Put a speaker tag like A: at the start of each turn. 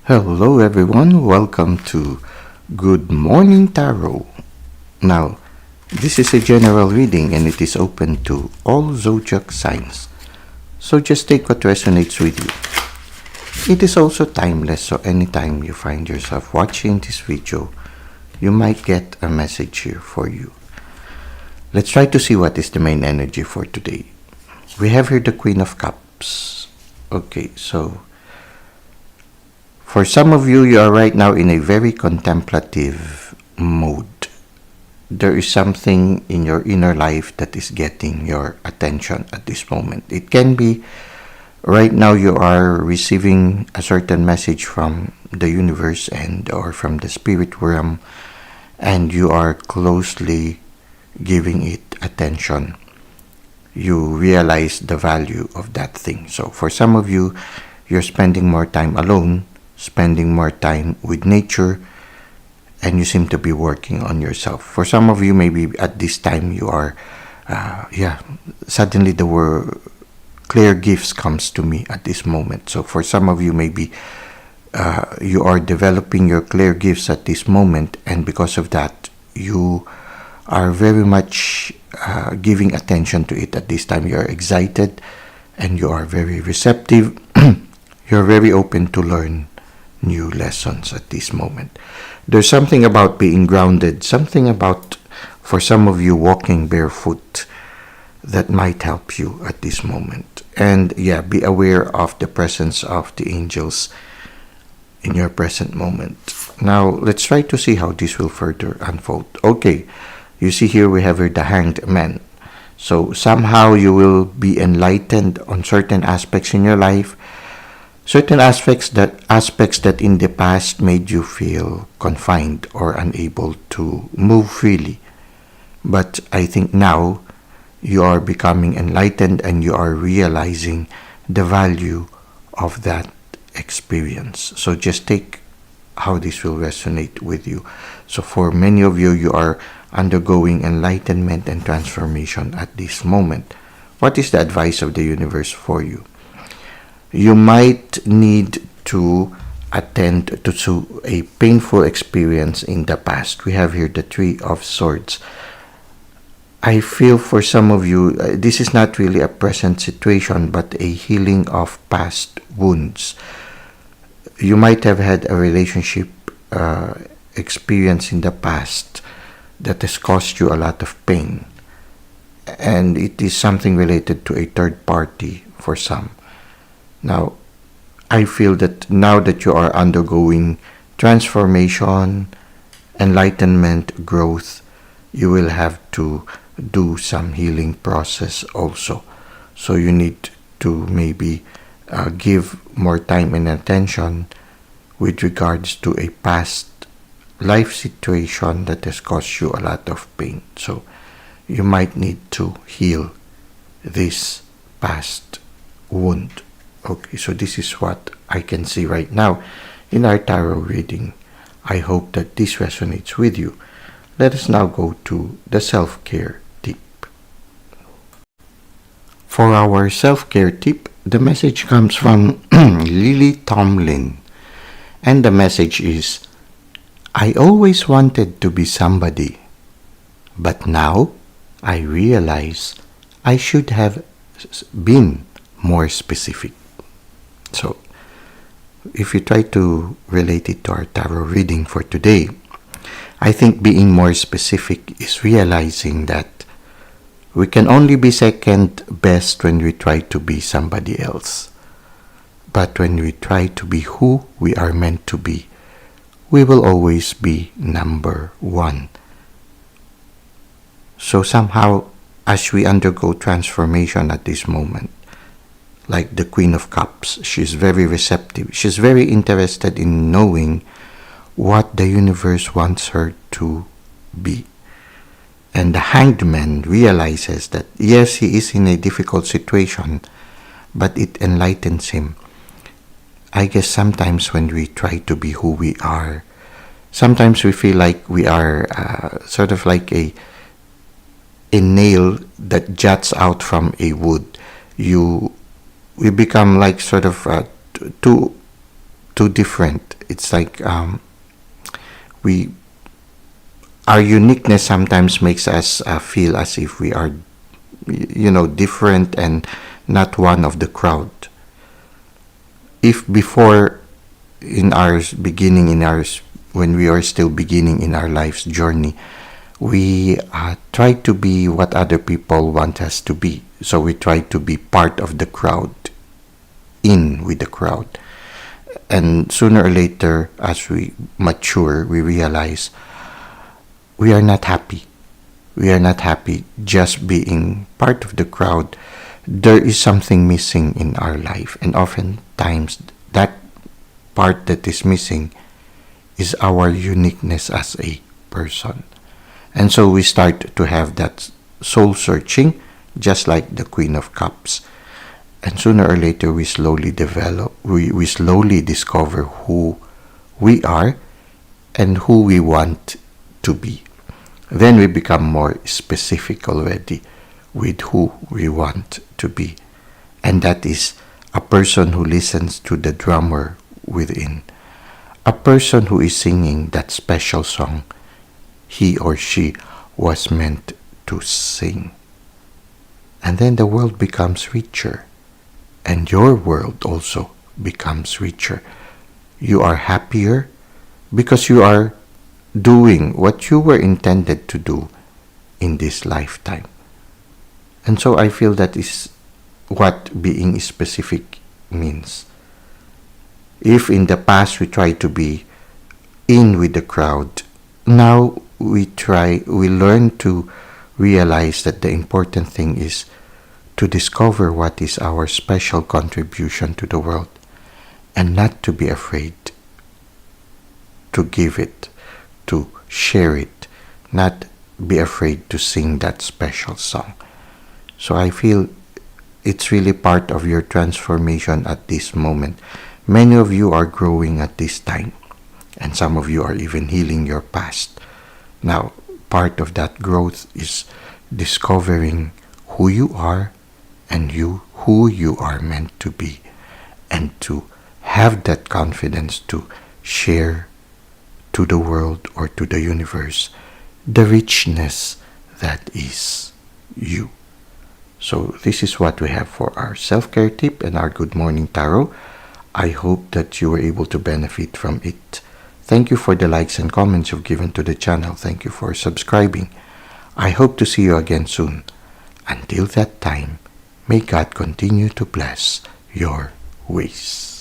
A: Hello everyone, welcome to Good Morning Tarot. Now, this is a general reading and it is open to all zodiac signs. So just take what resonates with you. It is also timeless, so anytime you find yourself watching this video, you might get a message here for you. Let's try to see what is the main energy for today. We have here the Queen of Cups. Okay, so for some of you, you are right now in a very contemplative mode. There is something in your inner life that is getting your attention at this moment. It can be right now you are receiving a certain message from the universe or from the spirit realm, and you are closely giving it attention. You realize the value of that thing. So for some of you, you're spending more time alone, spending more time with nature, and you seem to be working on yourself. For some of you, maybe at this time you are suddenly the word clear gifts comes to me at this moment. So for some of you, maybe you are developing your clear gifts at this moment, and because of that you are very much giving attention to it at this time. You are excited and you are very receptive. You're very open to learn new lessons at this moment. There's something about being grounded, something about, for some of you, walking barefoot that might help you at this moment. And be aware of the presence of the angels in your present moment. Now, let's try to see how this will further unfold. Okay, you see here we have here the Hanged Man. So somehow you will be enlightened on certain aspects in your life. Certain aspects that in the past made you feel confined or unable to move freely. But I think now you are becoming enlightened and you are realizing the value of that experience. So just take how this will resonate with you. So for many of you, you are undergoing enlightenment and transformation at this moment. What is the advice of the universe for you? You might need to attend to a painful experience in the past. We have here the Three of Swords. I feel for some of you, this is not really a present situation, but a healing of past wounds. You might have had a relationship experience in the past that has caused you a lot of pain. And it is something related to a third party for some. Now, I feel that now that you are undergoing transformation, enlightenment, growth, you will have to do some healing process also. So you need to maybe give more time and attention with regards to a past life situation that has caused you a lot of pain. So you might need to heal this past wound. Okay, so this is what I can see right now in our tarot reading. I hope that this resonates with you. Let us now go to the self-care tip. For our self-care tip, the message comes from Lily Tomlin. And the message is, I always wanted to be somebody, but now I realize I should have been more specific. So, if you try to relate it to our tarot reading for today, I think being more specific is realizing that we can only be second best when we try to be somebody else. But when we try to be who we are meant to be, we will always be number one. So somehow, as we undergo transformation at this moment, like the Queen of Cups, she's very receptive. She's very interested in knowing what the universe wants her to be. And the Hanged Man realizes that, yes, he is in a difficult situation, but it enlightens him. I guess sometimes when we try to be who we are, sometimes we feel like we are sort of like a nail that juts out from a wood. We become like sort of too too different. It's like we our uniqueness sometimes makes us feel as if we are, different and not one of the crowd. If before, in our beginning, when we are still beginning in our life's journey, we try to be what other people want us to be. So we try to be part of the crowd, in with the crowd. And sooner or later, as we mature, we realize we are not happy. We are not happy just being part of the crowd. There is something missing in our life, and oftentimes that part that is missing is our uniqueness as a person. And so we start to have that soul searching, just like the Queen of Cups. And sooner or later, we slowly discover who we are and who we want to be. Then we become more specific already with who we want to be. And that is a person who listens to the drummer within. A person who is singing that special song he or she was meant to sing. And then the world becomes richer. And your world also becomes richer. You are happier because you are doing what you were intended to do in this lifetime. And so I feel that is what being specific means. If in the past we try to be in with the crowd, now we learn to realize that the important thing is to discover what is our special contribution to the world and not to be afraid to give it, to share it, not be afraid to sing that special song. So I feel it's really part of your transformation at this moment. Many of you are growing at this time, and some of you are even healing your past. Now, part of that growth is discovering who you are and who you are meant to be, and to have that confidence to share to the world or to the universe the richness that is you. So this is what we have for our self-care tip and our Good Morning Tarot. I hope that you were able to benefit from it. Thank you for the likes and comments you've given to the channel. Thank you for subscribing. I hope to see you again soon. Until that time, may God continue to bless your ways.